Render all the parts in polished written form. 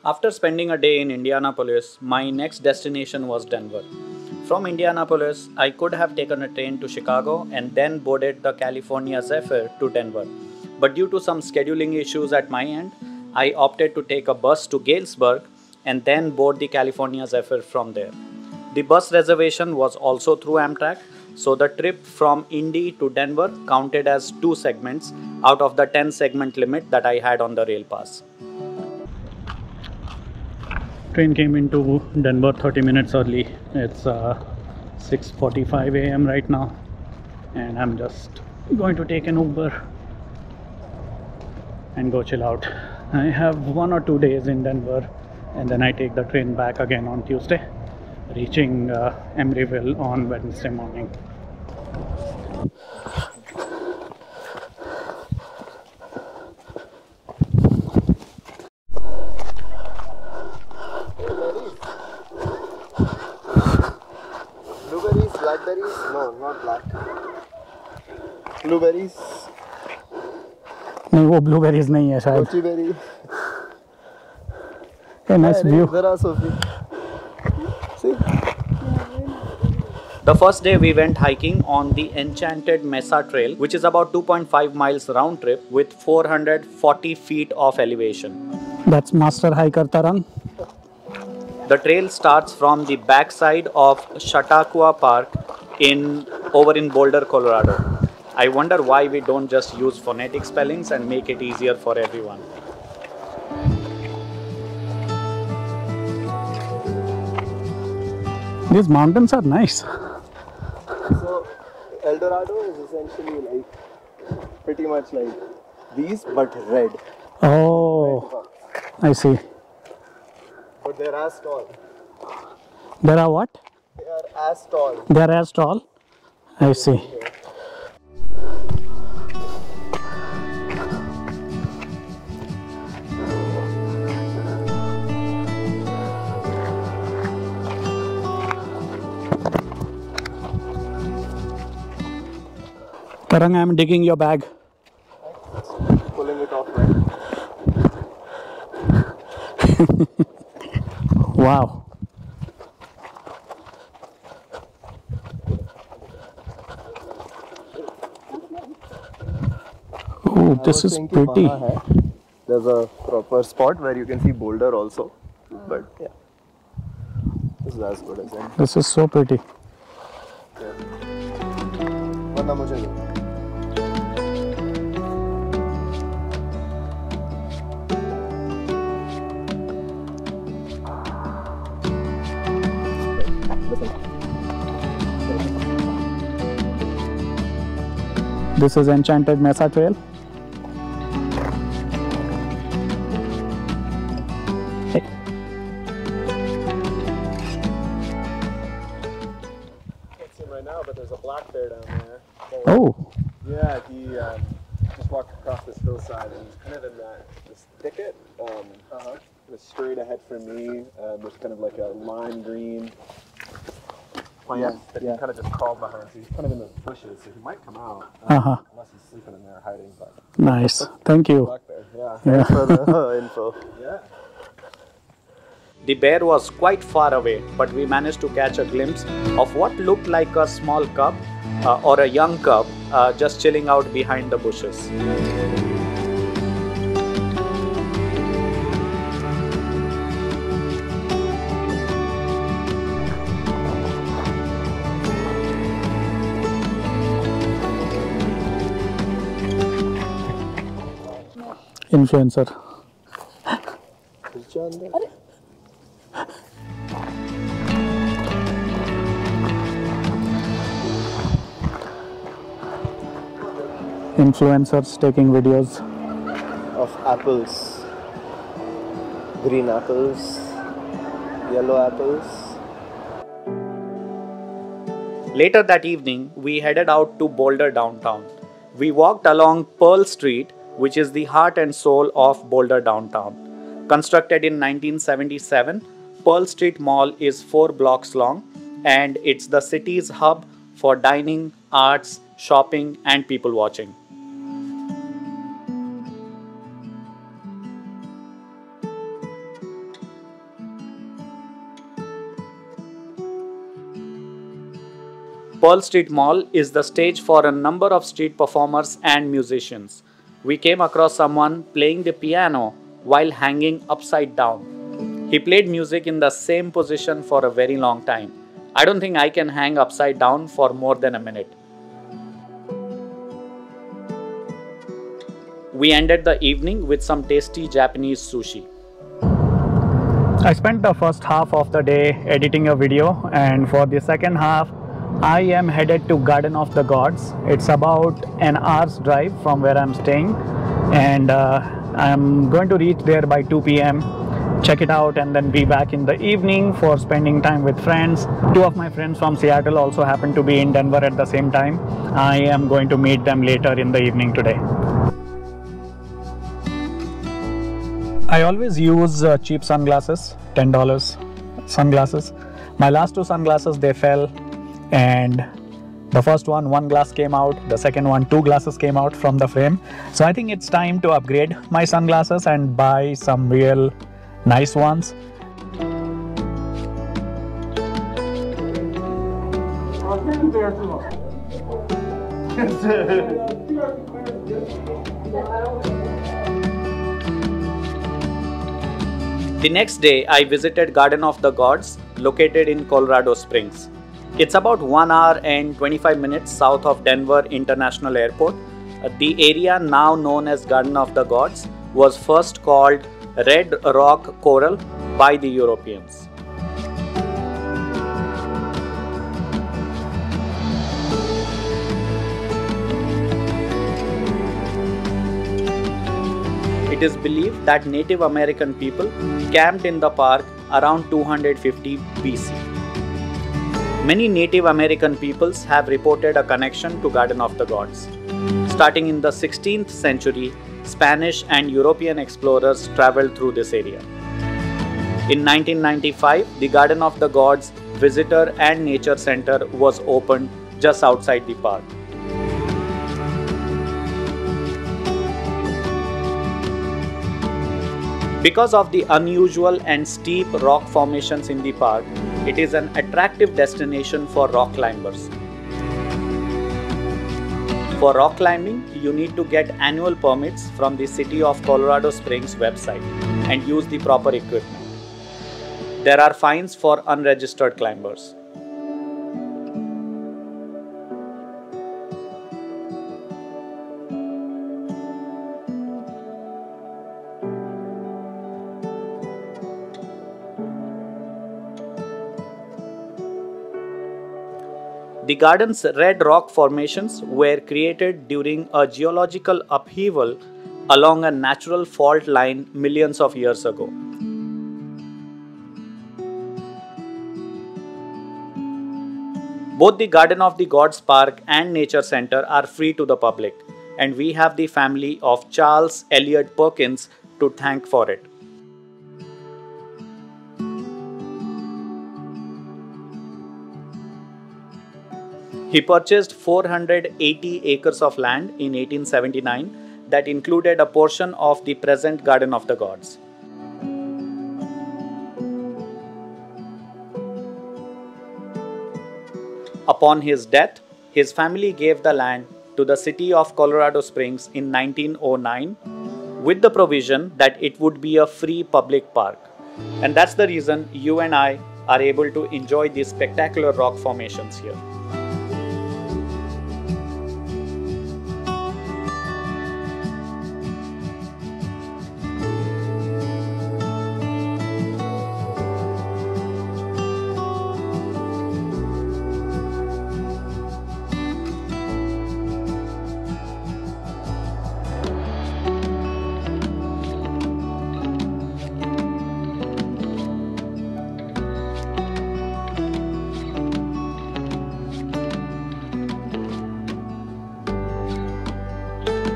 After spending a day in Indianapolis, my next destination was Denver. From Indianapolis, I could have taken a train to Chicago and then boarded the California Zephyr to Denver. But due to some scheduling issues at my end, I opted to take a bus to Galesburg and then board the California Zephyr from there. The bus reservation was also through Amtrak, so the trip from Indy to Denver counted as 2 segments out of the 10 segment limit that I had on the rail pass. Train came into Denver 30 minutes early. It's 6:45 a.m. right now, and I'm just going to take an Uber and go chill out. I have 1 or 2 days in Denver, and then I take the train back again on Tuesday, reaching Emeryville on Wednesday morning. Blueberries, blackberries? No, not black. Blueberries, नहीं वो blueberries नहीं है शायद. goji berry. Hey, nice view. Zara Sophie. See? The first day we went hiking on the Enchanted Mesa Trail, which is about 2.5 miles round trip with 440 feet of elevation. That's Master Hiker Tarang. The trail starts from the backside of Chautauqua Park over in Boulder, Colorado. I wonder why we don't just use phonetic spellings and make it easier for everyone. These mountains are nice. So, El Dorado is essentially like pretty much like these but red. Oh, I see. But they're as tall. There are what? They are as tall. They are as tall? I see. Tarang, I am digging your bag. Pulling it off right. Wow. Oh, this is pretty. There's a proper spot where you can see Boulder also. But yeah, this is as good as any. This is so pretty. वरना मुझे दो. This is Enchanted Mesa Trail. Hey. Can't see him right now, but there's a black bear down there. Oh, Yeah, he just walked across this hillside and he's kind of in this thicket. Kind of straight ahead from me. There's kind of like a lime green plant that he kind of just crawled behind. So he's kind of in the bushes, so he might come out unless he's sleeping in there hiding. But nice. Thank you. black bear, yeah. Thanks for the info. Yeah. The bear was quite far away, but we managed to catch a glimpse of what looked like a small cub or a young cub just chilling out behind the bushes. Influencer. Influencers taking videos Of apples. Green apples. Yellow apples. Later that evening, we headed out to Boulder downtown. We walked along Pearl Street, which is the heart and soul of Boulder downtown. Constructed in 1977, Pearl Street Mall is 4 blocks long and it's the city's hub for dining, arts, shopping, and people watching. Pearl Street Mall is the stage for a number of street performers and musicians. We came across someone playing the piano while hanging upside down. He played music in the same position for a very long time. I don't think I can hang upside down for more than a minute. We ended the evening with some tasty Japanese sushi. I spent the first half of the day editing a video, and for the second half I am headed to Garden of the Gods. It's about an hour's drive from where I'm staying, and I'm going to reach there by 2 p.m. check it out and then be back in the evening for spending time with friends. Two of my friends from Seattle also happen to be in Denver at the same time. I am going to meet them later in the evening today. I always use cheap sunglasses, $10 sunglasses. My last two sunglasses, they fell, and the first one glass came out, the second one, two glasses came out from the frame. So I think it's time to upgrade my sunglasses and buy some real nice ones. The next day, I visited Garden of the Gods, located in Colorado Springs. It's about 1 hour and 25 minutes south of Denver International Airport. The area now known as Garden of the Gods was first called Red Rock Coral by the Europeans. It is believed that Native American people camped in the park around 250 BC. Many Native American peoples have reported a connection to Garden of the Gods. Starting in the 16th century, Spanish and European explorers traveled through this area. In 1995, the Garden of the Gods Visitor and Nature Center was opened just outside the park. Because of the unusual and steep rock formations in the park, it is an attractive destination for rock climbers. For rock climbing, you need to get annual permits from the City of Colorado Springs website and use the proper equipment. There are fines for unregistered climbers. The garden's red rock formations were created during a geological upheaval along a natural fault line millions of years ago. Both the Garden of the Gods Park and Nature Center are free to the public, and we have the family of Charles Elliott Perkins to thank for it. He purchased 480 acres of land in 1879 that included a portion of the present Garden of the Gods. Upon his death, his family gave the land to the City of Colorado Springs in 1909 with the provision that it would be a free public park. And that's the reason you and I are able to enjoy these spectacular rock formations here.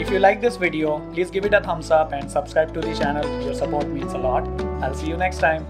If you like this video, please give it a thumbs up and subscribe to the channel. Your support means a lot. I'll see you next time.